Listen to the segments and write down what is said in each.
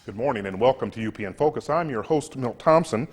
Good morning and welcome to UPN Focus. I'm your host, Milt Thompson.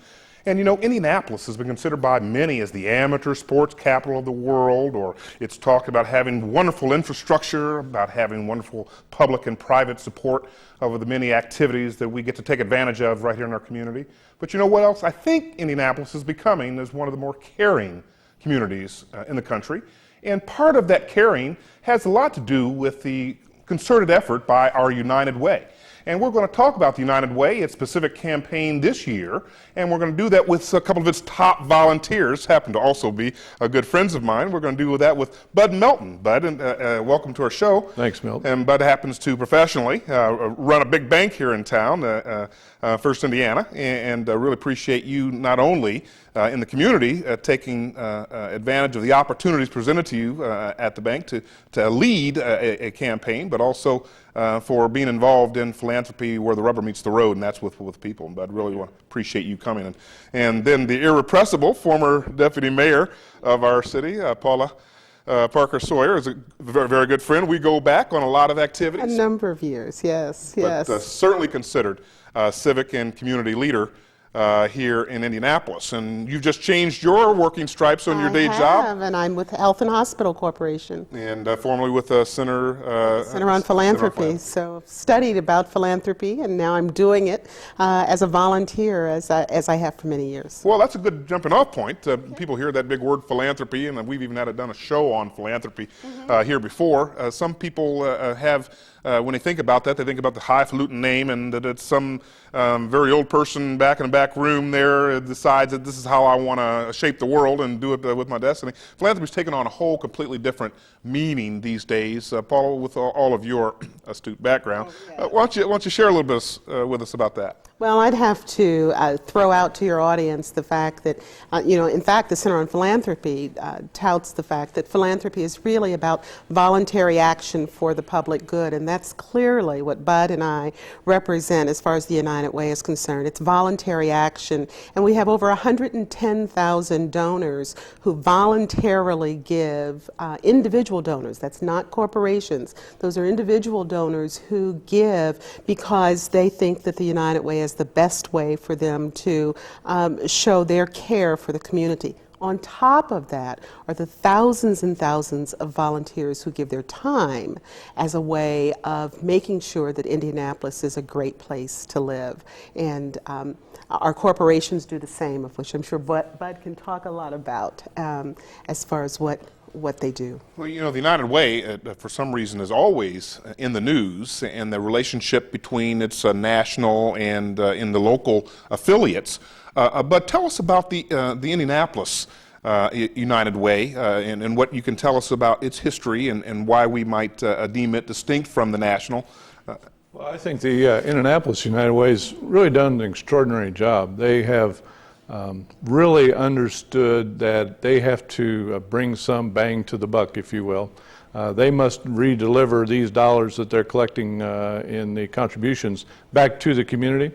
And you know, Indianapolis has been considered by many as the amateur sports capital of the world, or it's talked about having wonderful infrastructure, about having wonderful public and private support of the many activities that we get to take advantage of right here in our community. But you know what else? I think Indianapolis is becoming is one of the more caring communities in the country. And part of that caring has a lot to do with the concerted effort by our United Way. And we're going to talk about the United Way, its specific campaign this year, and we're going to do that with a couple of its top volunteers, happen to also be good friends of mine. We're going to do that with Bud Melton. Bud, and welcome to our show. Thanks, Milt. And Bud happens to professionally run a big bank here in town, First Indiana, and really appreciate you not only in the community taking advantage of the opportunities presented to you at the bank to lead a campaign, but also for being involved in philanthropy where the rubber meets the road, and that's with people. But I really want to appreciate you coming. And then the irrepressible former deputy mayor of our city, Paula, Parker-Sawyers, is a very, very good friend. We go back on a lot of activities. A number of years, yes, but, yes. Certainly considered civic and community leader here in Indianapolis. And you've just changed your working stripes on your day job. And I'm with Health and Hospital Corporation. And formerly with Center on Philanthropy. So I've studied about philanthropy, and now I'm doing it as a volunteer, as I have for many years. Well, that's a good jumping off point. People hear that big word philanthropy, and we've even done a show on philanthropy here before. Some people have, when they think about that, they think about the highfalutin name and that it's some very old person back in the back room there decides that this is how I want to shape the world and do it with my destiny. Philanthropy's taken on a whole completely different meaning these days. Paula, with all of your astute background, why don't you share a little bit with us about that? Well, I'd have to throw out to your audience the fact that, in fact, the Center on Philanthropy touts the fact that philanthropy is really about voluntary action for the public good, and that's clearly what Bud and I represent as far as the United Way is concerned. It's voluntary action, and we have over 110,000 donors who voluntarily give, individual donors, that's not corporations, those are individual donors who give because they think that the United Way is the best way for them to show their care for the community. On top of that are the thousands and thousands of volunteers who give their time as a way of making sure that Indianapolis is a great place to live. And our corporations do the same, of which I'm sure Bud can talk a lot about as far as what they do. Well, you know, the United Way, for some reason, is always in the news, and the relationship between its national and in the local affiliates. But tell us about the Indianapolis United Way and what you can tell us about its history and why we might deem it distinct from the national. Well, I think the Indianapolis United Way has really done an extraordinary job. They have really understood that they have to bring some bang to the buck, if you will. They must redeliver these dollars that they're collecting in the contributions back to the community.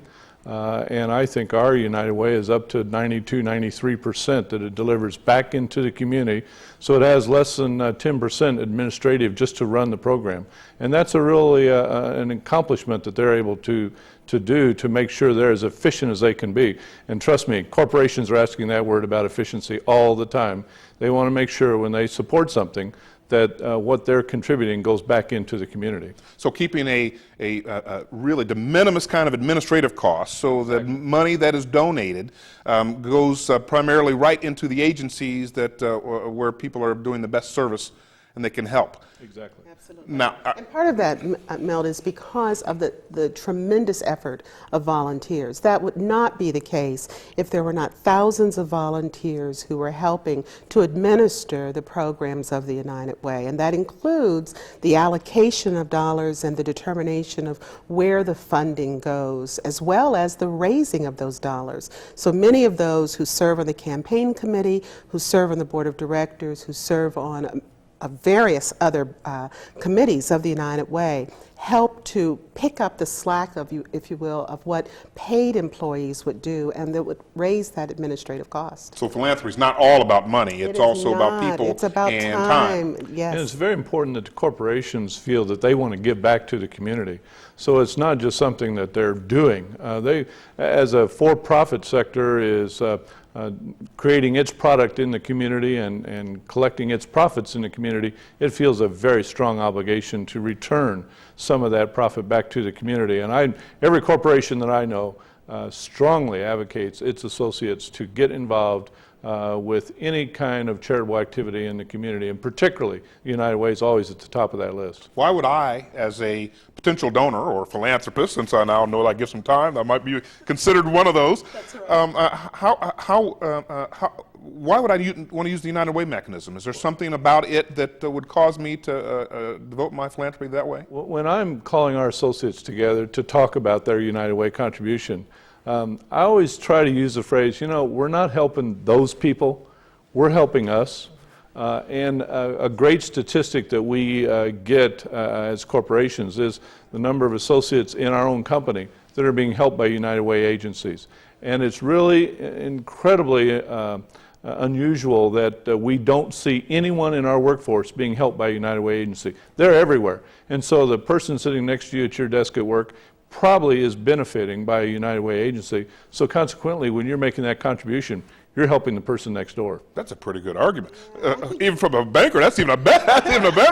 And I think our United Way is up to 92-93% that it delivers back into the community. So it has less than 10% administrative just to run the program. And that's a really an accomplishment that they're able to do to make sure they're as efficient as they can be. And trust me, corporations are asking that word about efficiency all the time. They want to make sure when they support something that what they're contributing goes back into the community. So keeping a really de minimis kind of administrative cost, so that money that is donated goes primarily right into the agencies that where people are doing the best service and they can help. Exactly. Absolutely. Now, and part of that, Melt, is because of the tremendous effort of volunteers. That would not be the case if there were not thousands of volunteers who were helping to administer the programs of the United Way. And that includes the allocation of dollars and the determination of where the funding goes, as well as the raising of those dollars. So many of those who serve on the campaign committee, who serve on the board of directors, who serve on various other committees of the United Way help to pick up the slack of you, if you will, of what paid employees would do, and that would raise that administrative cost. So philanthropy is not all about money. It's also about people It's about and time. time. Yes. And it's very important that the corporations feel that they want to give back to the community. So it's not just something that they're doing. They, as a for-profit sector, is creating its product in the community and collecting its profits in the community. It feels a very strong obligation to return some of that profit back to the community. And every corporation that I know strongly advocates its associates to get involved with any kind of charitable activity in the community, and particularly the United Way is always at the top of that list. Why would I, as a potential donor or philanthropist, since I now know that I give some time, I might be considered one of those. That's right. Why would I want to use the United Way mechanism? Is there something about it that would cause me to devote my philanthropy that way? When I'm calling our associates together to talk about their United Way contribution, I always try to use the phrase, we're not helping those people, we're helping us. And a great statistic that we get as corporations is the number of associates in our own company that are being helped by United Way agencies. And it's really incredibly unusual that we don't see anyone in our workforce being helped by a United Way agency. They're everywhere. And so the person sitting next to you at your desk at work probably is benefiting by a United Way agency. So consequently, when you're making that contribution, you're helping the person next door. That's a pretty good argument. Even from a banker, that's even a better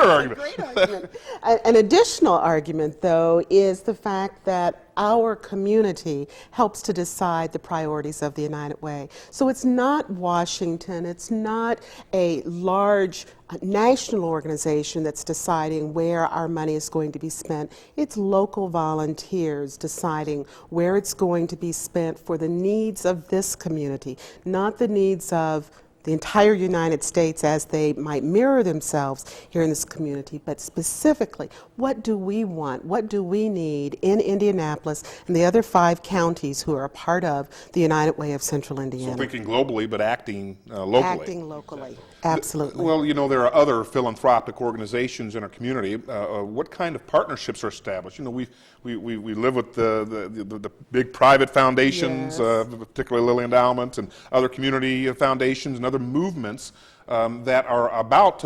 argument. Great argument. An additional argument, though, is the fact that our community helps to decide the priorities of the United Way. So it's not Washington, it's not a large national organization that's deciding where our money is going to be spent. It's local volunteers deciding where it's going to be spent for the needs of this community, not the needs of the entire United States as they might mirror themselves here in this community, but specifically, what do we want? What do we need in Indianapolis and the other 5 counties who are a part of the United Way of Central Indiana? So thinking globally, but acting locally. Acting locally, absolutely. Well, there are other philanthropic organizations in our community. What kind of partnerships are established? We live with the big private foundations, Yes. particularly Lilly Endowment and other community foundations and other movements that are about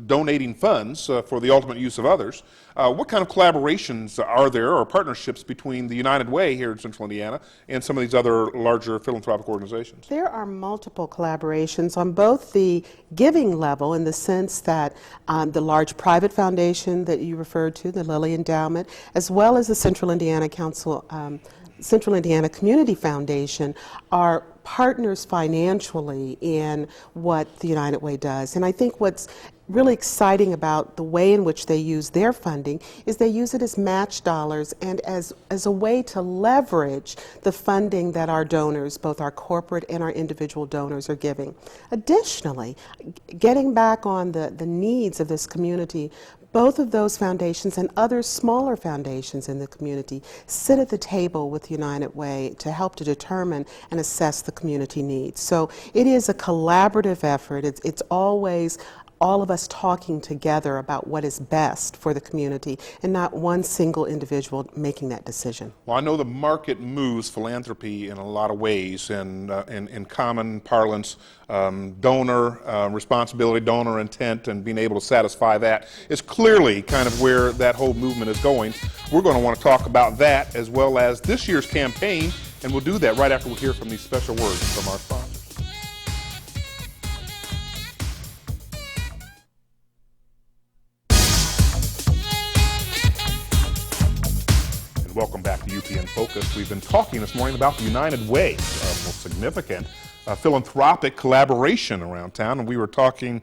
donating funds for the ultimate use of others. What kind of collaborations are there or partnerships between the United Way here in Central Indiana and some of these other larger philanthropic organizations? There are multiple collaborations on both the giving level, in the sense that the large private foundation that you referred to, the Lilly Endowment, as well as the Central Indiana Central Indiana Community Foundation, are partners financially in what the United Way does. And I think what's really exciting about the way in which they use their funding is they use it as match dollars and as a way to leverage the funding that our donors, both our corporate and our individual donors, are giving. Additionally, getting back on the needs of this community, both of those foundations and other smaller foundations in the community sit at the table with United Way to help to determine and assess the community needs. So it is a collaborative effort. It's always all of us talking together about what is best for the community and not one single individual making that decision. Well, I know the market moves philanthropy in a lot of ways, and in common parlance, donor responsibility, donor intent, and being able to satisfy that is clearly kind of where that whole movement is going. We're going to want to talk about that as well as this year's campaign, and we'll do that right after we hear from these special words from our sponsors. Welcome back to UPN Focus. We've been talking this morning about the United Way, a most significant philanthropic collaboration around town. And we were talking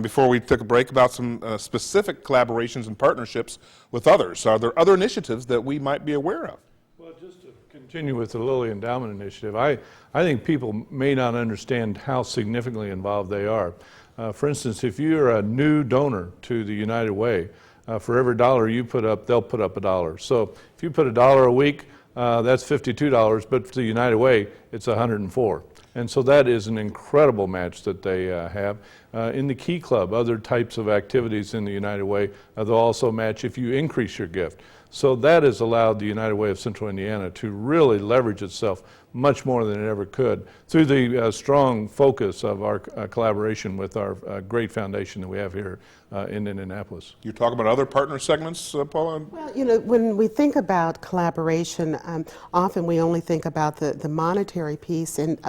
before we took a break about some specific collaborations and partnerships with others. Are there other initiatives that we might be aware of? Well, just to continue with the Lilly Endowment Initiative, I think people may not understand how significantly involved they are. For instance, if you're a new donor to the United Way, for every $1 you put up, they'll put up $1. So if you put $1 a week, that's $52, but for the United Way, it's $104. And so that is an incredible match that they have. In the Key Club, other types of activities in the United Way, they'll also match if you increase your gift. So that has allowed the United Way of Central Indiana to really leverage itself much more than it ever could through the strong focus of our collaboration with our great foundation that we have here in Indianapolis. You talk about other partner segments, Paula? Well, you know, when we think about collaboration, often we only think about the monetary piece, and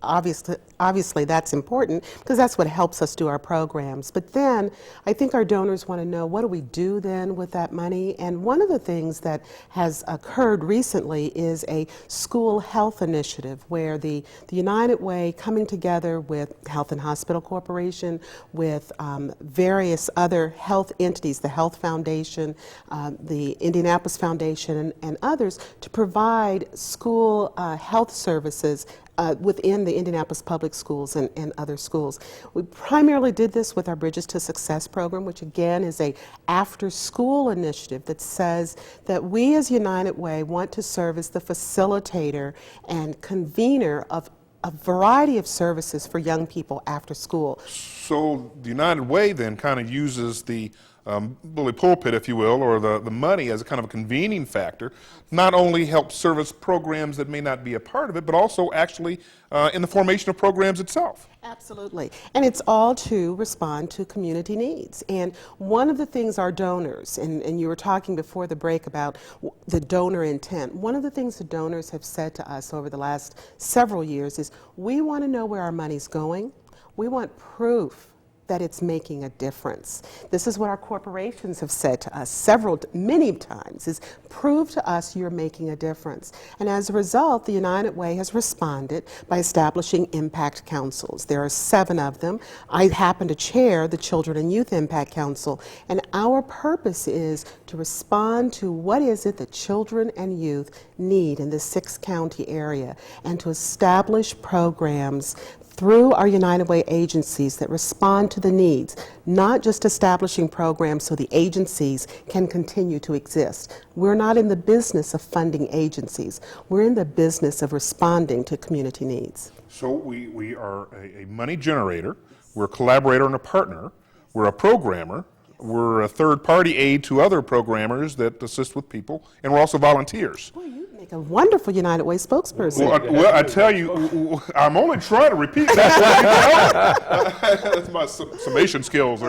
obviously that's important because that's what helps us do our programs. But then I think our donors want to know, what do we do then with that money? And one of the things that has occurred recently is a school health initiative where the United Way, coming together with Health and Hospital Corporation, with various other health entities, the Health Foundation, the Indianapolis Foundation, and others, to provide school health services within the Indianapolis Public Schools and other schools. We primarily did this with our Bridges to Success program, which again is a after-school initiative that says that we as United Way want to serve as the facilitator and convener of a variety of services for young people after school. So the United Way then kind of uses the bully pulpit, if you will, or the money as a kind of a convening factor, not only help service programs that may not be a part of it, but also actually in the formation of programs itself. Absolutely. And it's all to respond to community needs. And one of the things our donors, and you were talking before the break about the donor intent, one of the things the donors have said to us over the last several years is, we want to know where our money's going. We want proof that it's making a difference. This is what our corporations have said to us many times, is prove to us you're making a difference. And as a result, the United Way has responded by establishing impact councils. There are 7 of them. I happen to chair the Children and Youth Impact Council, and our purpose is to respond to what is it that children and youth need in this 6-county area, and to establish programs through our United Way agencies that respond to the needs, not just establishing programs so the agencies can continue to exist. We're not in the business of funding agencies. We're in the business of responding to community needs. So we are a money generator, we're a collaborator and a partner, we're a programmer, we're a third-party aid to other programmers that assist with people, and we're also volunteers. Boy, you make a wonderful United Way spokesperson. Well, I tell you, I'm only trying to repeat that. That's my summation skills.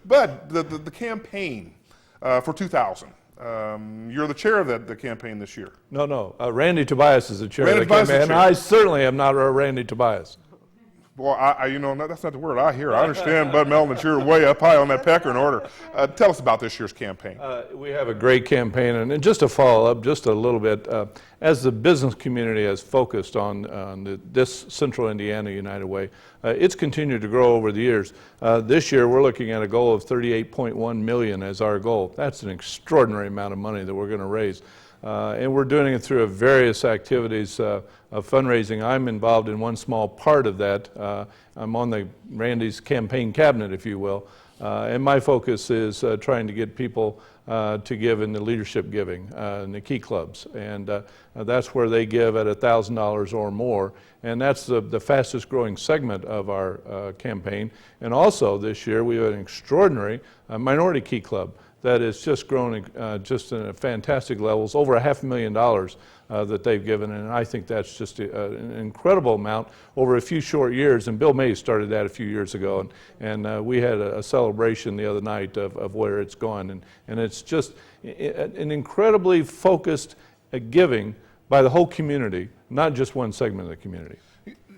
But the campaign for 2000, you're the chair of the campaign this year. No, Randy Tobias is the chair Randy of the Tobias campaign, is the and chair. I certainly am not a Randy Tobias. Well, that's not the word I hear. I understand, Bud Melton, that you're way up high on that pecking order. Tell us about this year's campaign. We have a great campaign, and just to follow up just a little bit, as the business community has focused on this Central Indiana United Way, it's continued to grow over the years. This year, we're looking at a goal of $38.1 million as our goal. That's an extraordinary amount of money that we're going to raise. And we're doing it through various activities of fundraising. I'm involved in one small part of that. I'm on Randy's campaign cabinet, if you will. And my focus is trying to get people to give in the leadership giving in the key clubs. And that's where they give at $1,000 or more. And that's the fastest growing segment of our campaign. And also this year we have an extraordinary minority key club that is just growing just in fantastic levels, over $500,000 that they've given, and I think that's just an incredible amount over a few short years. And Bill May started that a few years ago, and we had a celebration the other night of where it's gone, and it's just an incredibly focused giving by the whole community, not just one segment of the community.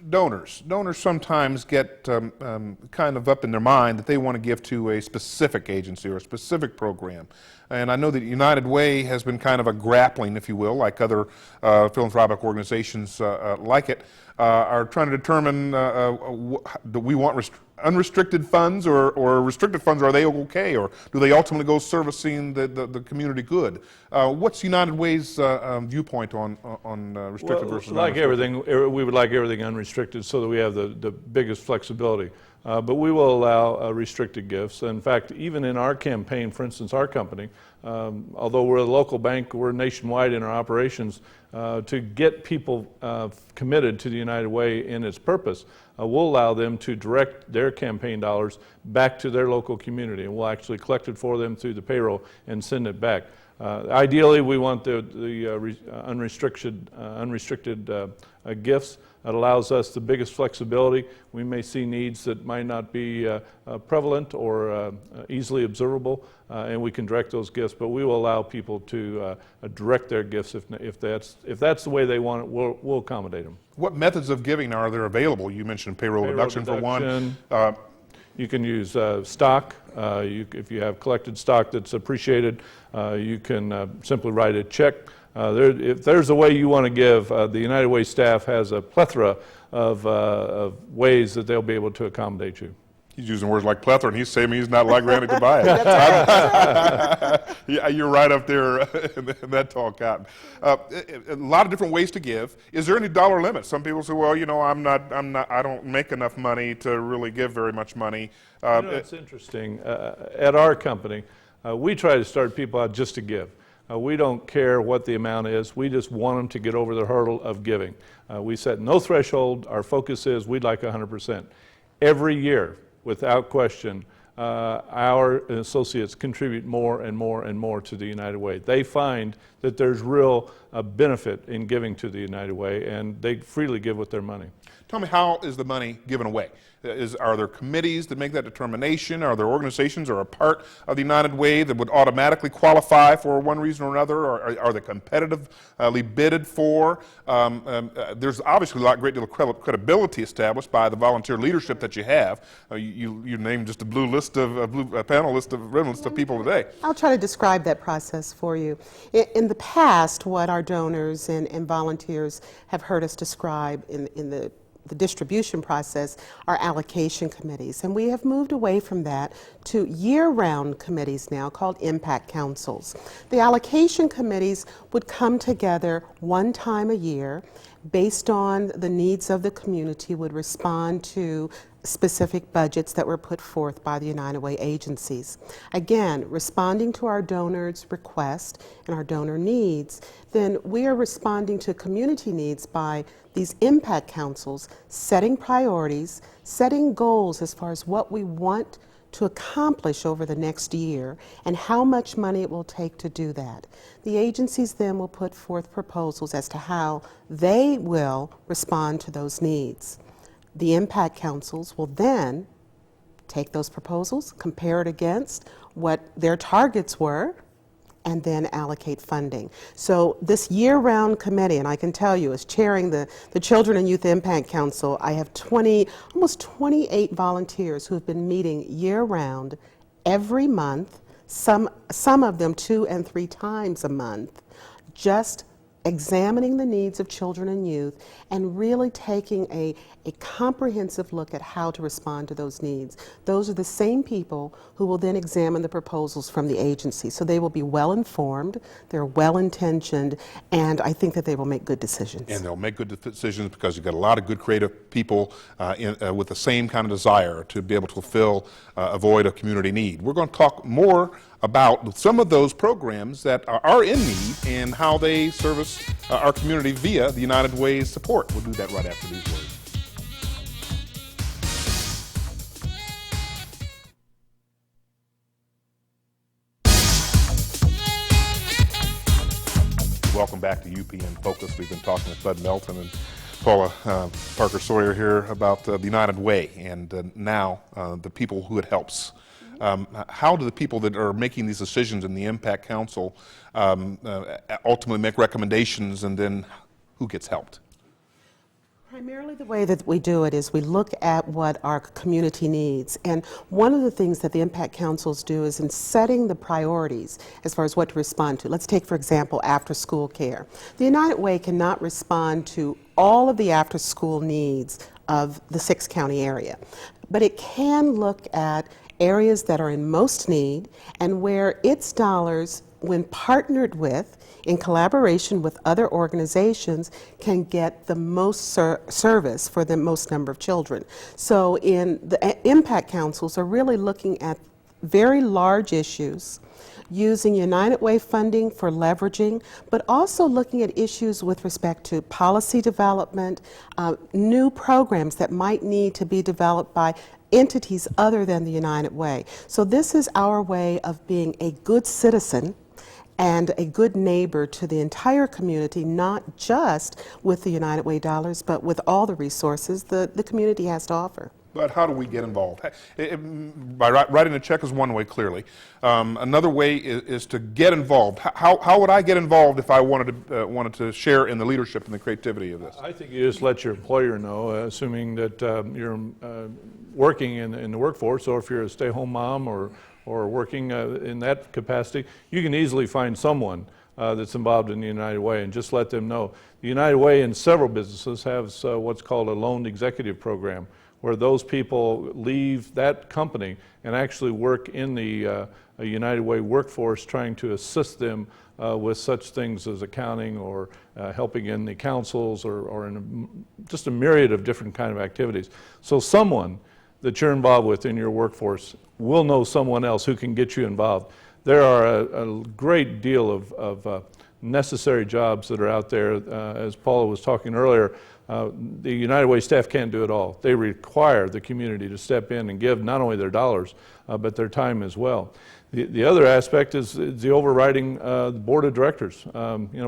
Donors sometimes get kind of up in their mind that they want to give to a specific agency or a specific program. And I know that United Way has been kind of a grappling, if you will, like other philanthropic organizations like it, are trying to determine do we want unrestricted funds or restricted funds, are they okay, or do they ultimately go servicing the community good? What's United Way's viewpoint on restricted versus like unrestricted? everything, we would like everything unrestricted so that we have the biggest flexibility. but we will allow restricted gifts. In fact, even in our campaign, for instance, our company, although we're a local bank, we're nationwide in our operations, to get people committed to the United Way in its purpose, we'll allow them to direct their campaign dollars back to their local community, and we'll actually collect it for them through the payroll and send it back. Ideally, we want the unrestricted gifts. It allows us the biggest flexibility. We may see needs that might not be prevalent or easily observable, and we can direct those gifts, but we will allow people to direct their gifts if that's the way they want it. We'll accommodate them. What methods of giving are there available? You mentioned payroll deduction for one. You can use stock. If you have collected stock that's appreciated, you can simply write a check. If there's a way you want to give, the United Way staff has a plethora of ways that they'll be able to accommodate you. He's using words like plethora, and he's saying he's not like ready to buy it. Yeah, you're right up there in that tall cotton. A lot of different ways to give. Is there any dollar limit? Some people say, well, I don't make enough money to really give very much money. It's interesting. At our company, we try to start people out just to give. We don't care what the amount is. We just want them to get over the hurdle of giving. We set no threshold. Our focus is we'd like 100%. Every year, without question, our associates contribute more and more and more to the United Way. They find that there's real benefit in giving to the United Way, and they freely give with their money. Tell me, how is the money given away? Are there committees that make that determination? Are there organizations or a part of the United Way that would automatically qualify for one reason or another? Or are they competitively bidded for? There's obviously a great deal of credibility established by the volunteer leadership that you have. You named just a blue list of panel list of ribbon list of people today. I'll try to describe that process for you. In the past, what our donors and volunteers have heard us describe in the distribution process are allocation committees, and we have moved away from that to year-round committees now called impact councils. The allocation committees would come together one time a year based on the needs of the community, would respond to specific budgets that were put forth by the United Way agencies. Again, responding to our donors' request and our donor needs, then we are responding to community needs by these impact councils setting priorities, setting goals as far as what we want to accomplish over the next year and how much money it will take to do that. The agencies then will put forth proposals as to how they will respond to those needs. The impact councils will then take those proposals, compare it against what their targets were, and then allocate funding. So this year-round committee, and I can tell you, as chairing the Children and Youth Impact Council, I have almost 28 volunteers who have been meeting year-round every month, some of them 2 and 3 times a month, just examining the needs of children and youth and really taking a comprehensive look at how to respond to those needs. Those are the same people who will then examine the proposals from the agency. So they will be well informed, they're well intentioned, and I think that they will make good decisions. And they'll make good decisions because you've got a lot of good creative people with the same kind of desire to be able to fulfill a void of community need. We're going to talk more about some of those programs that are in need and how they service our community via the United Way's support. We'll do that right after these words. Welcome back to UPN Focus. We've been talking with Bud Melton and Paula Parker-Sawyer here about the United Way and now the people who it helps. How do the people that are making these decisions in the Impact Council ultimately make recommendations, and then who gets helped? Primarily the way that we do it is we look at what our community needs, and one of the things that the impact councils do is in setting the priorities as far as what to respond to. Let's take, for example, after-school care. The United Way cannot respond to all of the after-school needs of the 6-county area, but it can look at areas that are in most need and where its dollars when partnered with, in collaboration with other organizations, can get the most service for the most number of children. So in the impact councils are really looking at very large issues, using United Way funding for leveraging, but also looking at issues with respect to policy development, new programs that might need to be developed by entities other than the United Way. So this is our way of being a good citizen and a good neighbor to the entire community, not just with the United Way dollars, but with all the resources the community has to offer. But how do we get involved? By writing a check is one way, clearly. Another way is to get involved. How would I get involved if I wanted to share in the leadership and the creativity of this? I think you just let your employer know, assuming that you're working in the workforce, or if you're a stay-home mom or working in that capacity, you can easily find someone that's involved in the United Way and just let them know. The United Way in several businesses has what's called a loaned executive program, where those people leave that company and actually work in the United Way workforce, trying to assist them with such things as accounting or helping in the councils or in just a myriad of different kind of activities. So someone that you're involved with in your workforce will know someone else who can get you involved. There are a great deal of necessary jobs that are out there. As Paula was talking earlier, the United Way staff can't do it all. They require the community to step in and give not only their dollars, but their time as well. The other aspect is the overriding board of directors.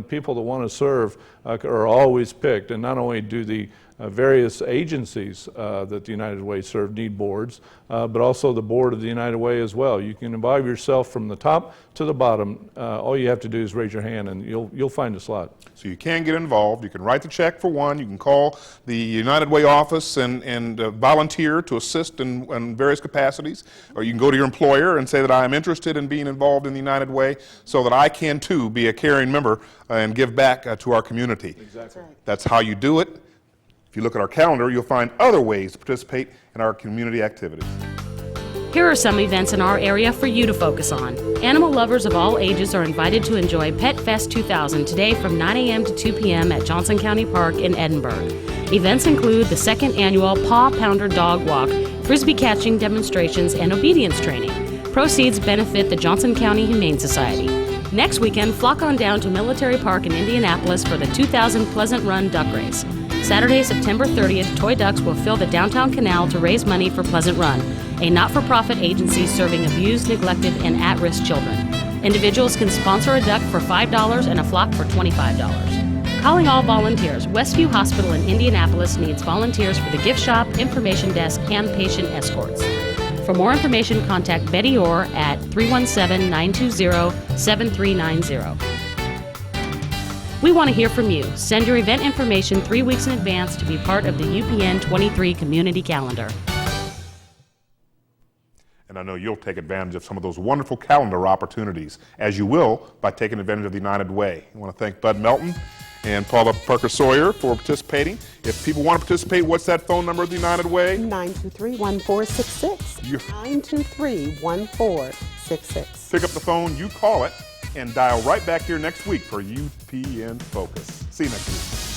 People that want to serve are always picked, and not only do the various agencies that the United Way serve need boards, but also the board of the United Way as well. You can involve yourself from the top to the bottom. All you have to do is raise your hand, and you'll find a slot. So you can get involved. You can write the check for one. You can call the United Way office and volunteer to assist in various capacities. Or you can go to your employer and say that I am interested in being involved in the United Way so that I can too be a caring member and give back to our community. Exactly. That's how you do it. If you look at our calendar, you'll find other ways to participate in our community activities. Here are some events in our area for you to focus on. Animal lovers of all ages are invited to enjoy Pet Fest 2000 today from 9 a.m. to 2 p.m. at Johnson County Park in Edinburgh. Events include the second annual Paw Pounder Dog Walk, frisbee catching demonstrations, and obedience training. Proceeds benefit the Johnson County Humane Society. Next weekend, flock on down to Military Park in Indianapolis for the 2000 Pleasant Run Duck Race. Saturday, September 30th, toy ducks will fill the downtown canal to raise money for Pleasant Run, a not-for-profit agency serving abused, neglected, and at-risk children. Individuals can sponsor a duck for $5 and a flock for $25. Calling all volunteers, Westview Hospital in Indianapolis needs volunteers for the gift shop, information desk, and patient escorts. For more information, contact Betty Orr at 317-920-7390. We want to hear from you. Send your event information 3 weeks in advance to be part of the UPN 23 community calendar. And I know you'll take advantage of some of those wonderful calendar opportunities, as you will by taking advantage of the United Way. I want to thank Bud Melton and Paula Parker-Sawyer for participating. If people want to participate, what's that phone number of the United Way? 923-1466. 923-1466. Pick up the phone, you call it, and dial right back here next week for UPN Focus. See you next week.